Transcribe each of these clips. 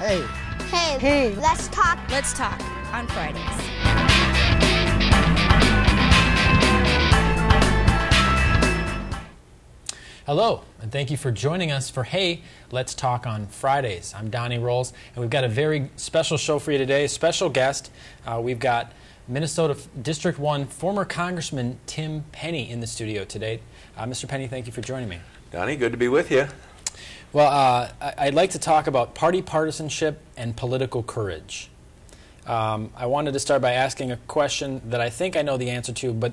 Hey. Hey. Hey. Let's talk. Let's talk on Fridays. Hello, and thank you for joining us for Hey, Let's Talk on Fridays. I'm Donnie Rolls, and we've got a very special show for you today. Special guest, we've got Minnesota District 1 former Congressman Tim Penny in the studio today. Mr. Penny, thank you for joining me. Donnie, good to be with you. Well, I'd like to talk about party partisanship and political courage. I wanted to start by asking a question that I think I know the answer to, but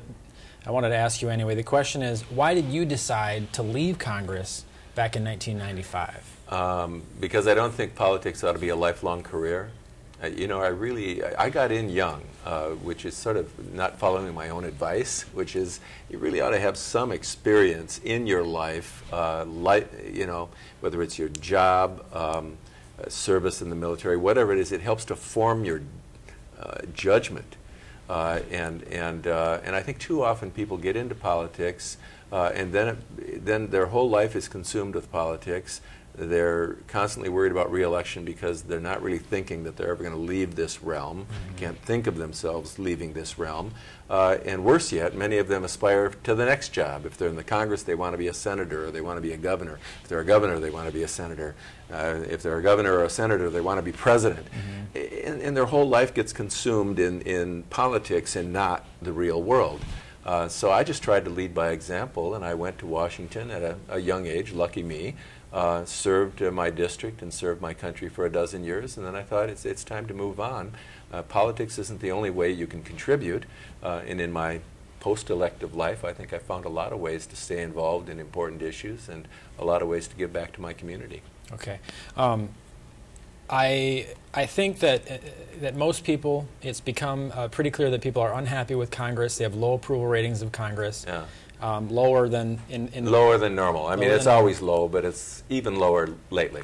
I wanted to ask you anyway. The question is, why did you decide to leave Congress back in 1995? Because I don't think politics ought to be a lifelong career. You know, I got in young, which is sort of not following my own advice, which is you really ought to have some experience in your life, you know, whether it's your job, service in the military, whatever it is, it helps to form your judgment. And I think too often people get into politics, and then their whole life is consumed with politics. They're constantly worried about re-election because they're not really thinking that they're ever going to leave this realm, can't think of themselves leaving this realm. And worse yet, many of them aspire to the next job. If they're in the Congress, they want to be a senator or they want to be a governor. If they're a governor, they want to be a senator. If they're a governor or a senator, they want to be president. And their whole life gets consumed in politics and not the real world. So I just tried to lead by example, and I went to Washington at a young age, lucky me. Served my district and served my country for a dozen years, and then I thought it's time to move on. Politics isn't the only way you can contribute, and in my post-elective life I think I found a lot of ways to stay involved in important issues and a lot of ways to give back to my community. Okay. I think that most people, it's become pretty clear that people are unhappy with Congress. They have low approval ratings of Congress. Yeah. Lower than lower than normal. I mean, it's always low, but it's even lower lately.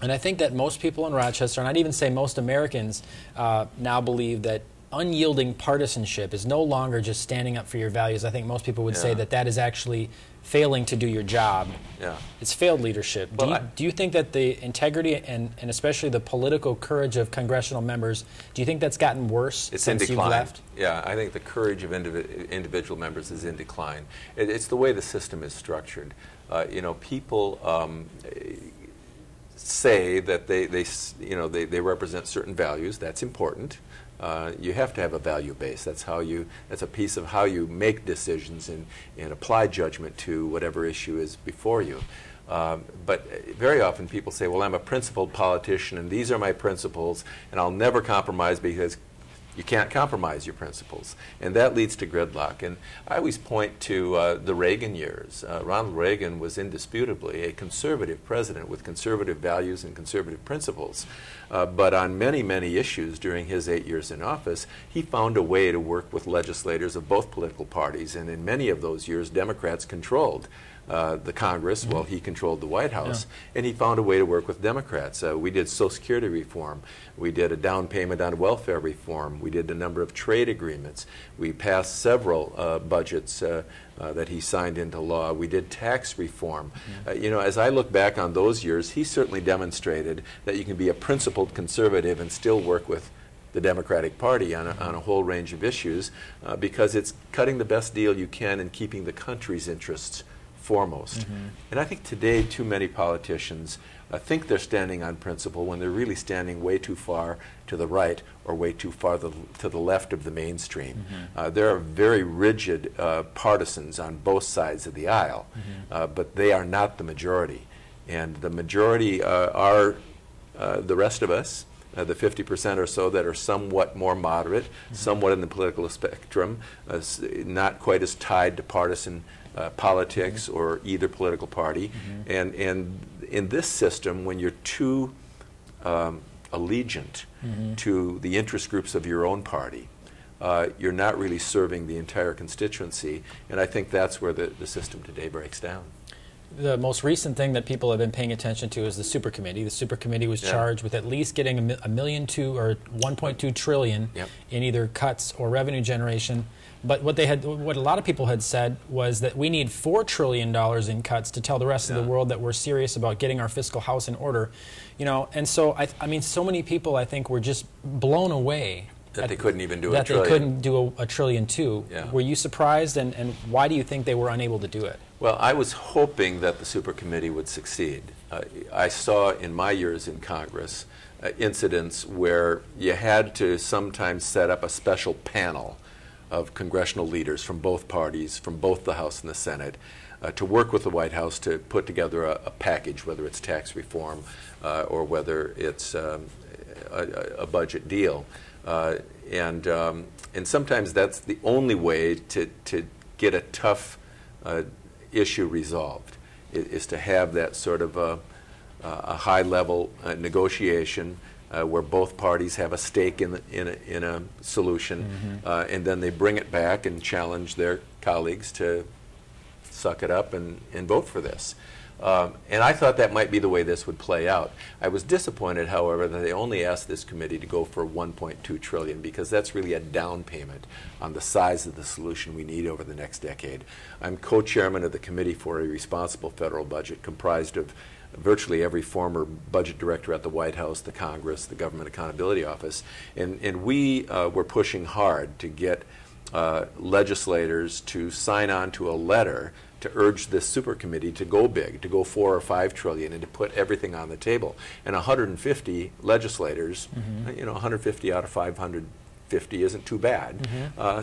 And I think that most people in Rochester, and I'd even say most Americans, now believe that unyielding partisanship is no longer just standing up for your values. I think most people would say that that is actually failing to do your job. Yeah. It's failed leadership. Well, do you think that the integrity and especially the political courage of congressional members, do you think that's gotten worse since you've left? Yeah, I think the courage of individual members is in decline. It's the way the system is structured. You know, people say that they represent certain values. That's important. You have to have a value base. That's a piece of how you make decisions and apply judgment to whatever issue is before you. But very often people say, well, I'm a principled politician and these are my principles and I'll never compromise, because you can't compromise your principles. And that leads to gridlock. And I always point to the Reagan years. Ronald Reagan was indisputably a conservative president with conservative values and conservative principles. But on many, many issues during his 8 years in office, he found a way to work with legislators of both political parties. And in many of those years, Democrats controlled the Congress while he controlled the White House, and he found a way to work with Democrats. We did Social Security reform. We did a down payment on welfare reform. We did a number of trade agreements. We passed several budgets that he signed into law. We did tax reform. You know, as I look back on those years, he certainly demonstrated that you can be a principled conservative and still work with the Democratic Party on a whole range of issues, because it's cutting the best deal you can and keeping the country's interests foremost. And I think today too many politicians think they're standing on principle when they're really standing way too far to the right or way too far to the left of the mainstream. There are very rigid partisans on both sides of the aisle, but they are not the majority. And the majority are the rest of us, the 50% or so that are somewhat more moderate, somewhat in the political spectrum, not quite as tied to partisan politics or either political party. And in this system, when you're too allegiant to the interest groups of your own party, you're not really serving the entire constituency. And I think that's where the system today breaks down. The most recent thing that people have been paying attention to is the super committee. The super committee was charged with at least getting $1.2 million or 1.2 trillion in either cuts or revenue generation. But what a lot of people had said was that we need $4 trillion in cuts to tell the rest of the world that we're serious about getting our fiscal house in order. You know, and so I mean, so many people I think were just blown away that they couldn't even do a trillion. That they couldn't do a trillion too. Yeah. Were you surprised, and why do you think they were unable to do it? Well, I was hoping that the super committee would succeed. I saw in my years in Congress incidents where you had to sometimes set up a special panel of congressional leaders from both parties, from both the House and the Senate, to work with the White House to put together a package, whether it's tax reform or whether it's a budget deal. And sometimes that's the only way to get a tough issue resolved, is to have that sort of a high-level negotiation where both parties have a stake in a solution, and then they bring it back and challenge their colleagues to suck it up and vote for this. And I thought that might be the way this would play out. I was disappointed, however, that they only asked this committee to go for $1.2 trillion, because that's really a down payment on the size of the solution we need over the next decade. I'm co-chairman of the Committee for a Responsible Federal Budget, comprised of virtually every former budget director at the White House, the Congress, the Government Accountability Office, and we were pushing hard to get legislators to sign on to a letter to urge this super committee to go big, to go 4 or 5 trillion, and to put everything on the table. And 150 legislators, you know, 150 out of 550 isn't too bad,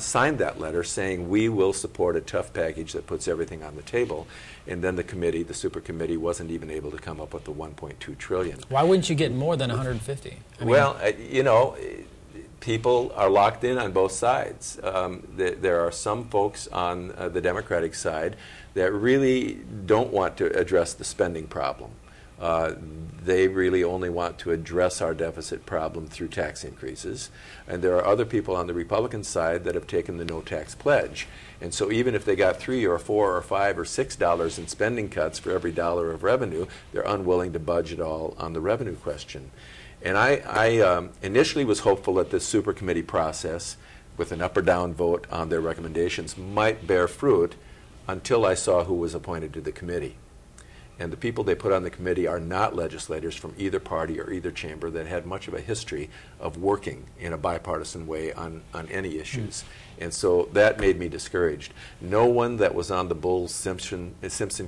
signed that letter saying we will support a tough package that puts everything on the table. And then the committee, the super committee, wasn't even able to come up with the 1.2 trillion. Why wouldn't you get more than 150? I mean, well, you know, people are locked in on both sides. There are some folks on the Democratic side that really don't want to address the spending problem. They really only want to address our deficit problem through tax increases. And there are other people on the Republican side that have taken the no tax pledge. And so even if they got $3 or $4 or $5 or $6 in spending cuts for every dollar of revenue, they're unwilling to budge it all on the revenue question. And I initially was hopeful that this super committee process, with an up or down vote on their recommendations, might bear fruit until I saw who was appointed to the committee. And the people they put on the committee are not legislators from either party or either chamber that had much of a history of working in a bipartisan way on any issues. And so that made me discouraged. No one that was on the Bowles-Simpson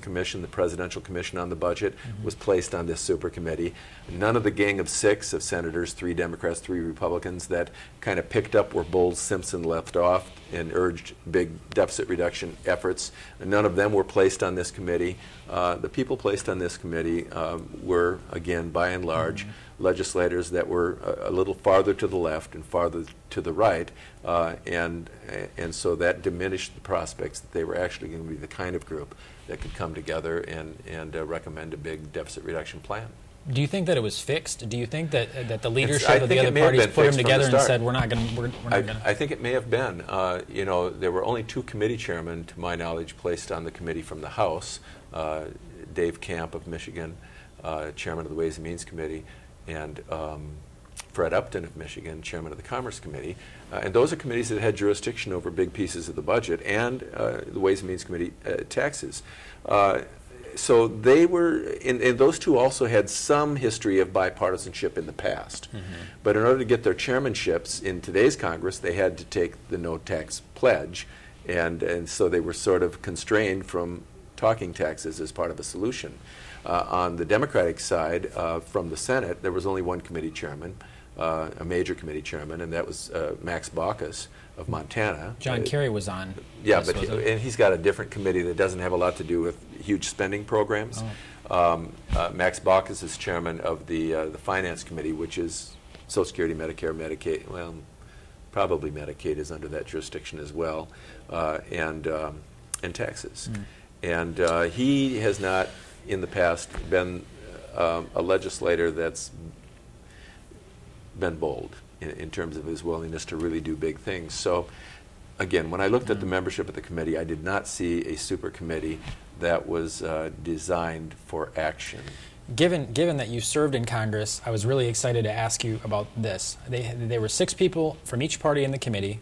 Commission, the Presidential Commission on the Budget, was placed on this super committee. None of the gang of 6 of senators, 3 Democrats, 3 Republicans, that kind of picked up where Bowles-Simpson left off and urged big deficit reduction efforts, none of them were placed on this committee. The people placed on this committee were, again, by and large, legislators that were a little farther to the left and farther to the right, and so that diminished the prospects that they were actually going to be the kind of group that could come together and recommend a big deficit reduction plan. Do you think that it was fixed? Do you think that the leadership of the other parties put them together and said, we're not going to? I think it may have been. You know, there were only 2 committee chairmen, to my knowledge, placed on the committee from the House. Dave Camp of Michigan, chairman of the Ways and Means Committee, and Fred Upton of Michigan, chairman of the Commerce Committee. And those are committees that had jurisdiction over big pieces of the budget and the Ways and Means Committee taxes. So they were, and those 2 also had some history of bipartisanship in the past. But in order to get their chairmanships in today's Congress, they had to take the no tax pledge, and so they were sort of constrained from talking taxes as part of a solution. On the Democratic side, from the Senate, there was only 1 committee chairman, a major committee chairman, and that was Max Baucus of Montana. John Kerry was on. Yeah, but and he's got a different committee that doesn't have a lot to do with huge spending programs. Max Baucus is chairman of the Finance Committee, which is Social Security, Medicare, Medicaid. Well, probably Medicaid is under that jurisdiction as well, and taxes. And he has not, in the past, been a legislator that's been bold in terms of his willingness to really do big things. So, again, when I looked at the membership of the committee, I did not see a super committee that was designed for action. Given that you served in Congress, I was really excited to ask you about this. There were 6 people from each party in the committee,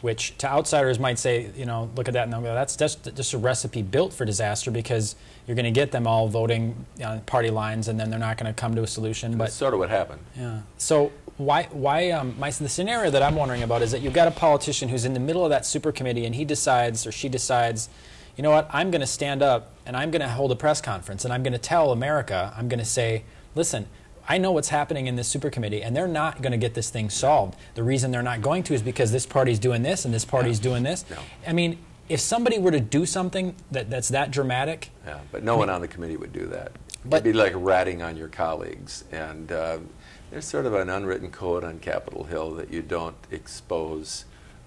which to outsiders might say, you know, look at that and they'll go, that's just a recipe built for disaster, because you're going to get them all voting on party lines and then they're not going to come to a solution. But that's sort of what happened. Yeah. So the scenario that I'm wondering about is that you've got a politician who's in the middle of that super committee and he decides, or she decides, you know what, I'm going to stand up and I'm going to hold a press conference and I'm going to tell America, I'm going to say, listen, I know what's happening in this super committee and they're not going to get this thing solved. The reason they're not going to is because this party's doing this and this party's doing this. No. I mean, if somebody were to do something that's that dramatic. Yeah, but no one on the committee would do that. It'd be like ratting on your colleagues. And there's sort of an unwritten code on Capitol Hill that you don't expose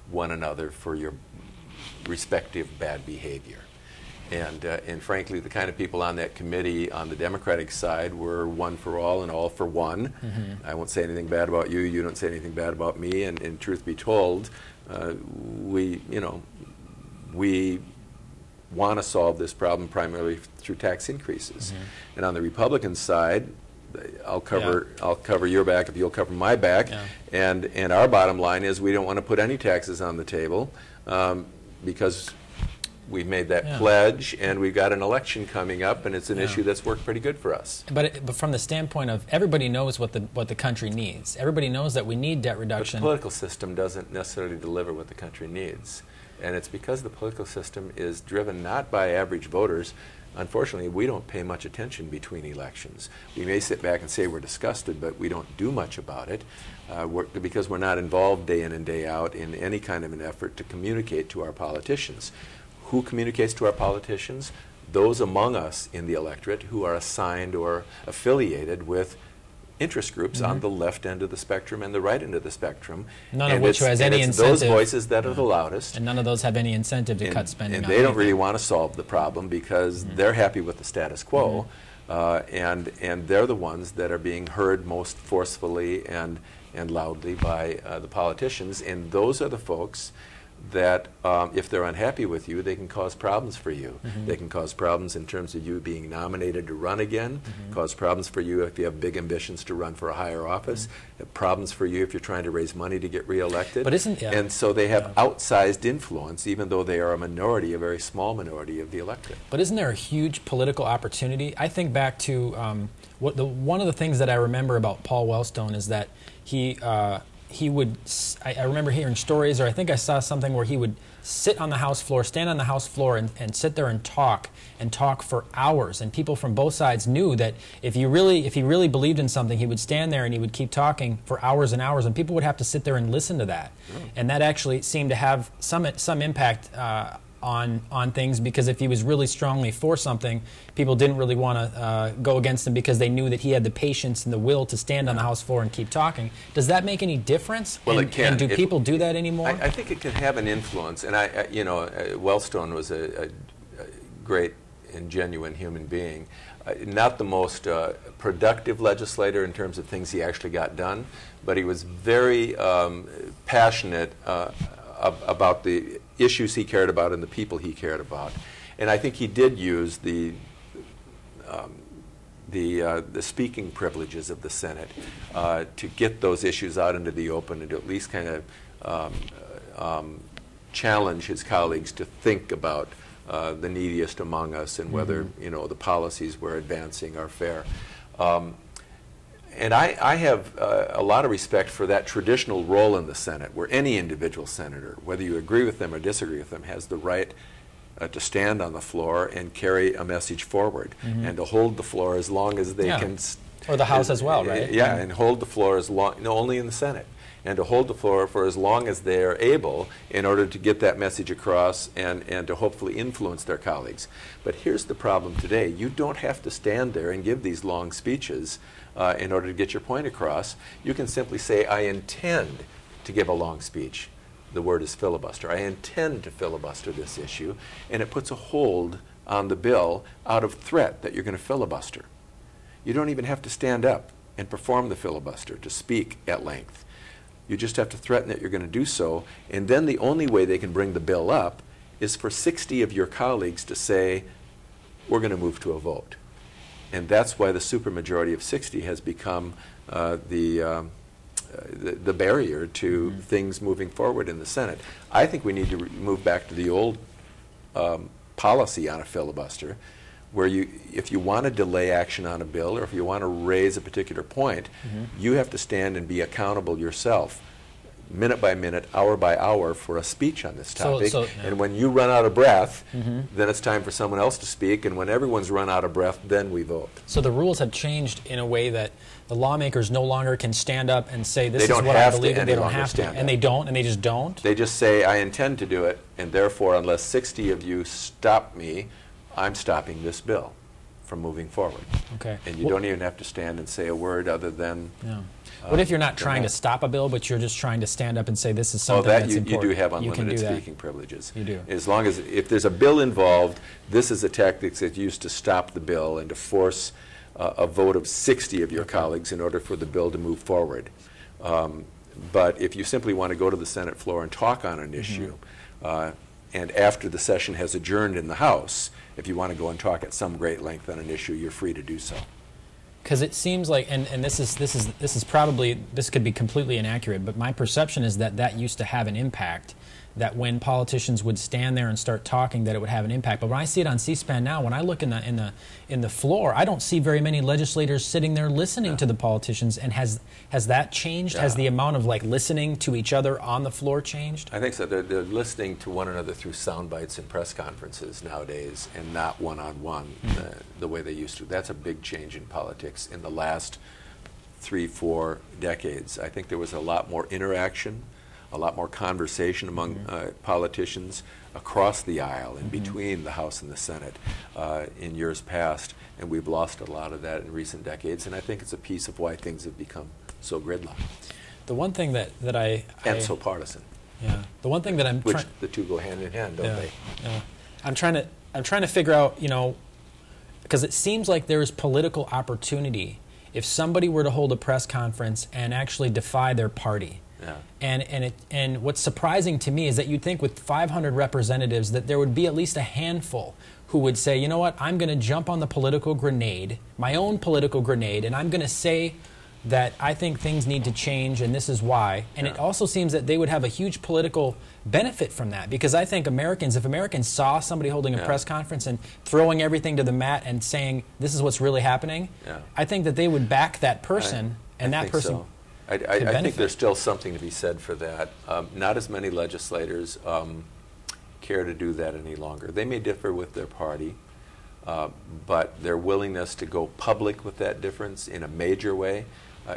one another for your respective bad behavior. And frankly, the kind of people on that committee on the Democratic side were one for all and all for one. Mm-hmm. I won't say anything bad about you. You don't say anything bad about me. And truth be told, we want to solve this problem primarily through tax increases. Mm-hmm. And on the Republican side, I'll cover your back if you'll cover my back. Yeah. And our bottom line is we don't want to put any taxes on the table because we've made that pledge, and we've got an election coming up, and it's an issue that's worked pretty good for us. But from the standpoint of everybody knows what the country needs. Everybody knows that we need debt reduction. But the political system doesn't necessarily deliver what the country needs. And it's because the political system is driven not by average voters. Unfortunately, we don't pay much attention between elections. We may sit back and say we're disgusted, but we don't do much about it because we're not involved day in and day out in any kind of an effort to communicate to our politicians. Who communicates to our politicians? Those among us in the electorate who are assigned or affiliated with interest groups on the left end of the spectrum and the right end of the spectrum. None of which has any incentive. Those voices that are the loudest. And none of those have any incentive to cut spending. And they don't really want to solve the problem because they're happy with the status quo. And they're the ones that are being heard most forcefully and loudly by the politicians. And those are the folks that if they're unhappy with you, they can cause problems for you. They can cause problems in terms of you being nominated to run again, cause problems for you if you have big ambitions to run for a higher office, problems for you if you're trying to raise money to get reelected. But and so they have outsized influence, even though they are a minority, a very small minority of the electorate. But isn't there a huge political opportunity? I think back to one of the things that I remember about Paul Wellstone is that he would, I remember hearing stories, or I think I saw something where he would sit on the House floor, stand on the House floor and sit there and talk for hours. And people from both sides knew that if he really believed in something, he would stand there and he would keep talking for hours and hours, and people would have to sit there and listen to that. And that actually seemed to have some impact on things, because if he was really strongly for something, people didn't really want to go against him because they knew that he had the patience and the will to stand on the House floor and keep talking. Does that make any difference? Well, it can. And do people do that anymore? I think it can have an influence. And Wellstone was a great and genuine human being. Not the most productive legislator in terms of things he actually got done, but he was very passionate about the issues he cared about and the people he cared about. And I think he did use the speaking privileges of the Senate to get those issues out into the open and to at least kind of challenge his colleagues to think about the neediest among us and whether the policies we're advancing are fair. And I have a lot of respect for that traditional role in the Senate, where any individual senator, whether you agree with them or disagree with them, has the right to stand on the floor and carry a message forward and to hold the floor as long as they can. Or the House as well, right? Yeah, and hold the floor as long, only in the Senate, and to hold the floor for as long as they are able in order to get that message across and to hopefully influence their colleagues. But here's the problem today. You don't have to stand there and give these long speeches in order to get your point across. You can simply say, I intend to give a long speech. The word is filibuster. I intend to filibuster this issue, and it puts a hold on the bill out of threat that you're going to filibuster. You don't even have to stand up and perform the filibuster to speak at length. You just have to threaten that you're going to do so, and then the only way they can bring the bill up is for 60 of your colleagues to say, we're going to move to a vote. And that's why the supermajority of 60 has become the barrier to things moving forward in the Senate. I think we need to move back to the old policy on a filibuster, where if you want to delay action on a bill, or if you want to raise a particular point, you have to stand and be accountable yourself, minute by minute, hour by hour, for a speech on this topic. And when you run out of breath, then it's time for someone else to speak, and when everyone's run out of breath, then we vote. So the rules have changed in a way that the lawmakers no longer can stand up and say, this is what I believe, and they don't have to. And they don't, and they just don't? They just say, I intend to do it, and therefore, unless 60 of you stop me, I'm stopping this bill from moving forward. Okay. And you don't even have to stand and say a word other than... Yeah. What if you're not trying to stop a bill, but you're just trying to stand up and say this is something that's important? You do have unlimited speaking privileges. You do. As long as, if there's a bill involved, this is a tactic that's used to stop the bill and to force a vote of 60 of your colleagues in order for the bill to move forward. But if you simply want to go to the Senate floor and talk on an issue, and after the session has adjourned in the House, if you want to go and talk at some great length on an issue, you're free to do so. Because it seems like, and this is probably, this could be completely inaccurate, but my perception is that that used to have an impact, that when politicians would stand there and start talking, that it would have an impact. But when I see it on C-SPAN now, when I look in the floor, I don't see very many legislators sitting there listening to the politicians. And has that changed? Has the amount of listening to each other on the floor changed? I think so. They're listening to one another through sound bites and press conferences nowadays, and not one-on-one the way they used to. That's a big change in politics in the last 3-4 decades. I think there was a lot more interaction, a lot more conversation among politicians across the aisle and between the House and the Senate in years past, and we've lost a lot of that in recent decades, and I think it's a piece of why things have become so gridlocked. The one thing that and so partisan. Yeah. The one thing that I'm which the two go hand in hand, don't they? Yeah. I'm trying to figure out, because it seems like there's political opportunity if somebody were to hold a press conference and actually defy their party. Yeah. And what's surprising to me is that you'd think with 500 representatives that there would be at least a handful who would say, you know what, I'm going to jump on the political grenade, my own political grenade, and I'm going to say that I think things need to change and this is why. And it also seems that they would have a huge political benefit from that, because I think if Americans saw somebody holding a press conference and throwing everything to the mat and saying this is what's really happening, I think that they would back that person, and that person... So. I think there's still something to be said for that. Not as many legislators care to do that any longer. They may differ with their party, but their willingness to go public with that difference in a major way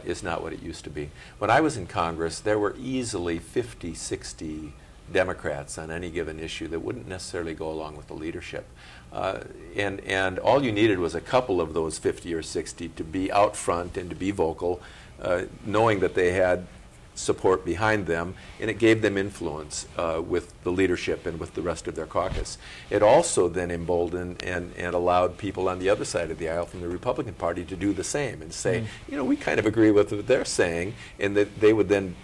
is not what it used to be. When I was in Congress, there were easily 50, 60 Democrats on any given issue that wouldn't necessarily go along with the leadership. And all you needed was a couple of those 50 or 60 to be out front and to be vocal, knowing that they had support behind them, and it gave them influence with the leadership and with the rest of their caucus. It also then emboldened and allowed people on the other side of the aisle from the Republican Party to do the same and say, we kind of agree with what they're saying, and that they would then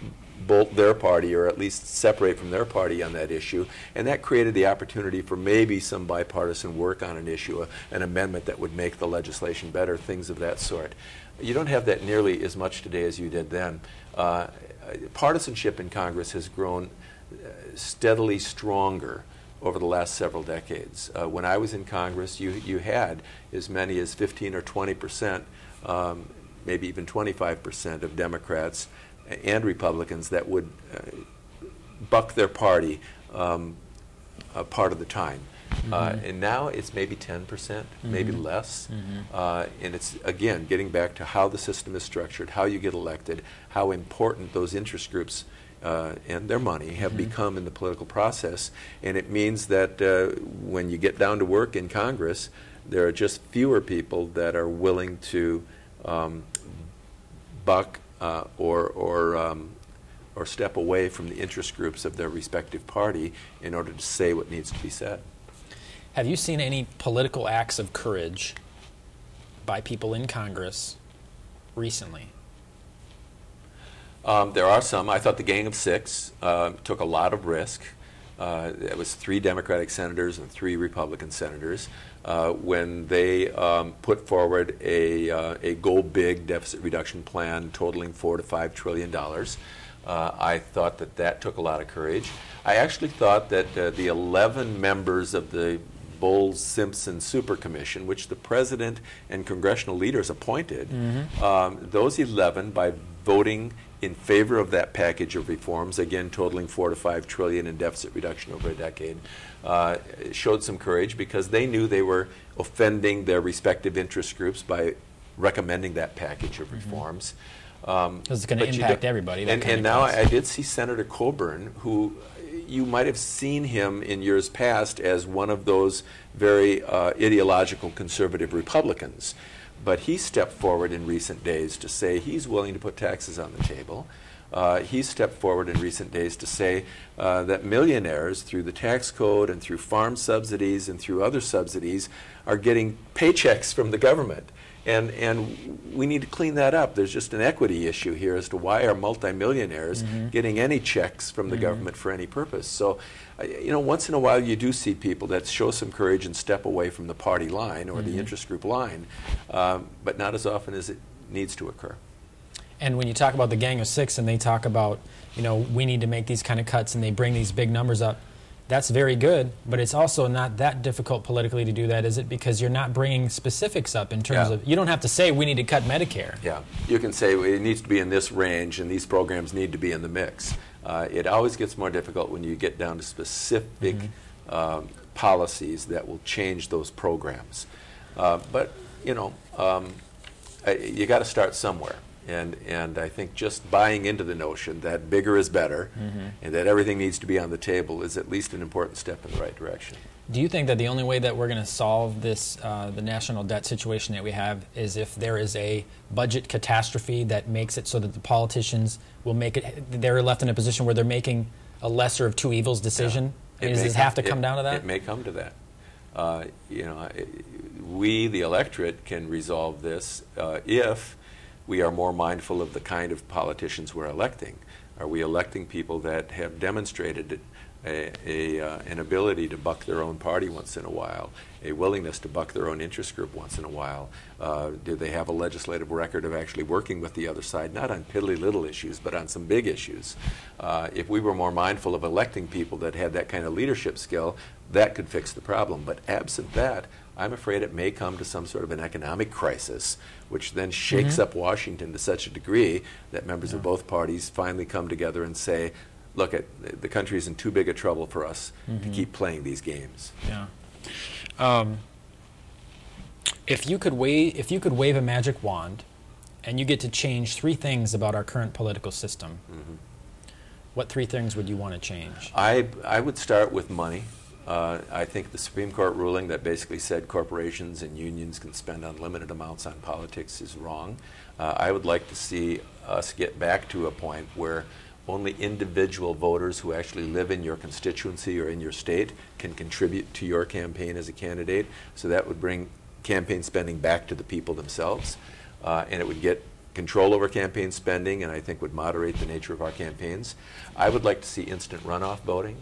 bolt their party, or at least separate from their party on that issue, and that created the opportunity for maybe some bipartisan work on an issue, an amendment that would make the legislation better, things of that sort. You don't have that nearly as much today as you did then. Partisanship in Congress has grown steadily stronger over the last several decades. When I was in Congress, you had as many as 15 or 20%, maybe even 25% of Democrats and Republicans that would buck their party a part of the time. And now it's maybe 10%, maybe less. And it's, again, getting back to how the system is structured, how you get elected, how important those interest groups and their money have become in the political process. And it means that when you get down to work in Congress, there are just fewer people that are willing to buck or step away from the interest groups of their respective party in order to say what needs to be said. Have you seen any political acts of courage by people in Congress recently? There are some. I thought the Gang of Six took a lot of risk. It was 3 Democratic senators and 3 Republican senators, when they put forward a go big deficit reduction plan totaling $4 to $5 trillion. I thought that that took a lot of courage. I actually thought that the 11 members of the Bowles-Simpson Super Commission, which the president and congressional leaders appointed, those 11, by voting in favor of that package of reforms, again totaling $4 to $5 trillion in deficit reduction over a decade, showed some courage because they knew they were offending their respective interest groups by recommending that package of reforms. Because it's going to impact everybody. And now I did see Senator Coburn, who you might have seen him in years past as one of those very ideological conservative Republicans. But he stepped forward in recent days to say he's willing to put taxes on the table. He stepped forward in recent days to say that millionaires, through the tax code and through farm subsidies and through other subsidies, are getting paychecks from the government. And we need to clean that up. There's just an equity issue here as to why are multimillionaires getting any checks from the government for any purpose. So, you know, once in a while you do see people that show some courage and step away from the party line or the interest group line, but not as often as it needs to occur. And when you talk about the Gang of Six and they talk about, you know, we need to make these kind of cuts and they bring these big numbers up, that's very good, but it's also not that difficult politically to do that, is it? Because you're not bringing specifics up in terms of, you don't have to say we need to cut Medicare. Yeah, you can say it needs to be in this range and these programs need to be in the mix. It always gets more difficult when you get down to specific policies that will change those programs. But, you know, you got to start somewhere. And I think just buying into the notion that bigger is better and that everything needs to be on the table is at least an important step in the right direction. Do you think that the only way that we're going to solve this, the national debt situation that we have, is if there is a budget catastrophe that makes it so that the politicians will make it, they're left in a position where they're making a lesser of two evils decision? Yeah. Does it have to come down to that? It may come to that. You know, we, the electorate, can resolve this if we are more mindful of the kind of politicians we're electing. Are we electing people that have demonstrated an ability to buck their own party once in a while, a willingness to buck their own interest group once in a while? Do they have a legislative record of actually working with the other side, not on piddly little issues, but on some big issues? If we were more mindful of electing people that had that kind of leadership skill, that could fix the problem. But absent that, I'm afraid it may come to some sort of an economic crisis, which then shakes up Washington to such a degree that members of both parties finally come together and say, look, the country is in too big a trouble for us to keep playing these games. Yeah. If you could wave a magic wand and you get to change 3 things about our current political system, what 3 things would you want to change? I would start with money. I think the Supreme Court ruling that basically said corporations and unions can spend unlimited amounts on politics is wrong. I would like to see us get back to a point where only individual voters who actually live in your constituency or in your state can contribute to your campaign as a candidate. So that would bring campaign spending back to the people themselves, and it would get control over campaign spending, and I think would moderate the nature of our campaigns. I would like to see instant runoff voting,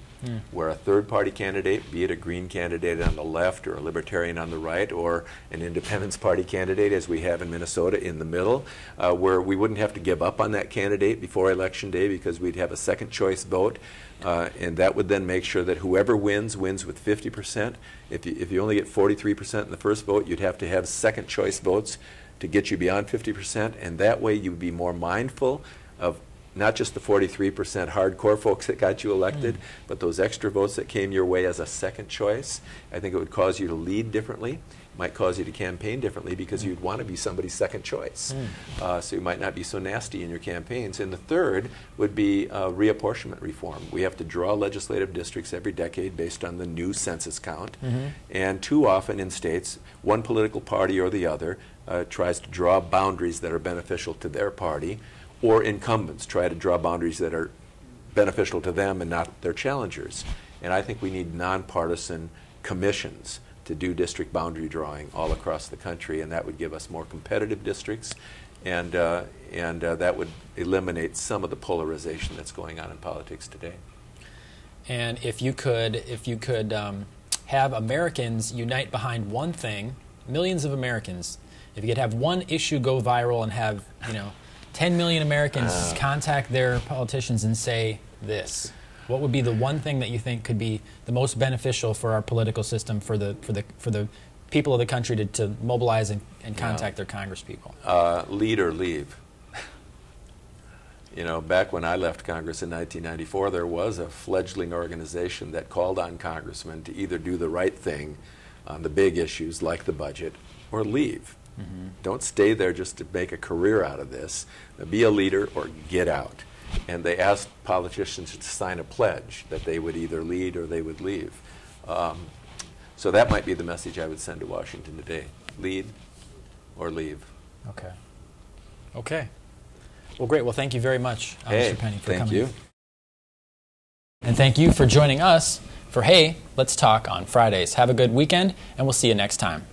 where a third-party candidate, be it a Green candidate on the left or a Libertarian on the right or an Independence Party candidate, as we have in Minnesota, in the middle, where we wouldn't have to give up on that candidate before Election Day because we'd have a second-choice vote, and that would then make sure that whoever wins with 50%. If you only get 43% in the first vote, you'd have to have second-choice votes to get you beyond 50%, and that way you'd be more mindful of not just the 43% hardcore folks that got you elected, but those extra votes that came your way as a second choice. I think it would cause you to lead differently. It might cause you to campaign differently because you'd want to be somebody's second choice. So you might not be so nasty in your campaigns. And the third would be reapportionment reform. We have to draw legislative districts every decade based on the new census count. And too often in states, one political party or the other tries to draw boundaries that are beneficial to their party, or incumbents try to draw boundaries that are beneficial to them and not their challengers. And I think we need nonpartisan commissions to do district boundary drawing all across the country, and that would give us more competitive districts, and that would eliminate some of the polarization that's going on in politics today. And if you could have Americans unite behind one thing, millions of Americans, if you could have one issue go viral and have 10 million Americans contact their politicians and say this, what would be the one thing that you think could be the most beneficial for our political system, for the people of the country to mobilize and contact their congresspeople? Lead or leave. Back when I left Congress in 1994, there was a fledgling organization that called on congressmen to either do the right thing on the big issues like the budget or leave. Mm-hmm. Don't stay there just to make a career out of this. Be a leader or get out. And they asked politicians to sign a pledge that they would either lead or they would leave. So that might be the message I would send to Washington today. Lead or leave. Okay. Okay. Well, great. Well, thank you very much, Mr. Penny, for coming. Thank you. And thank you for joining us for Hey, Let's Talk on Fridays. Have a good weekend, and we'll see you next time.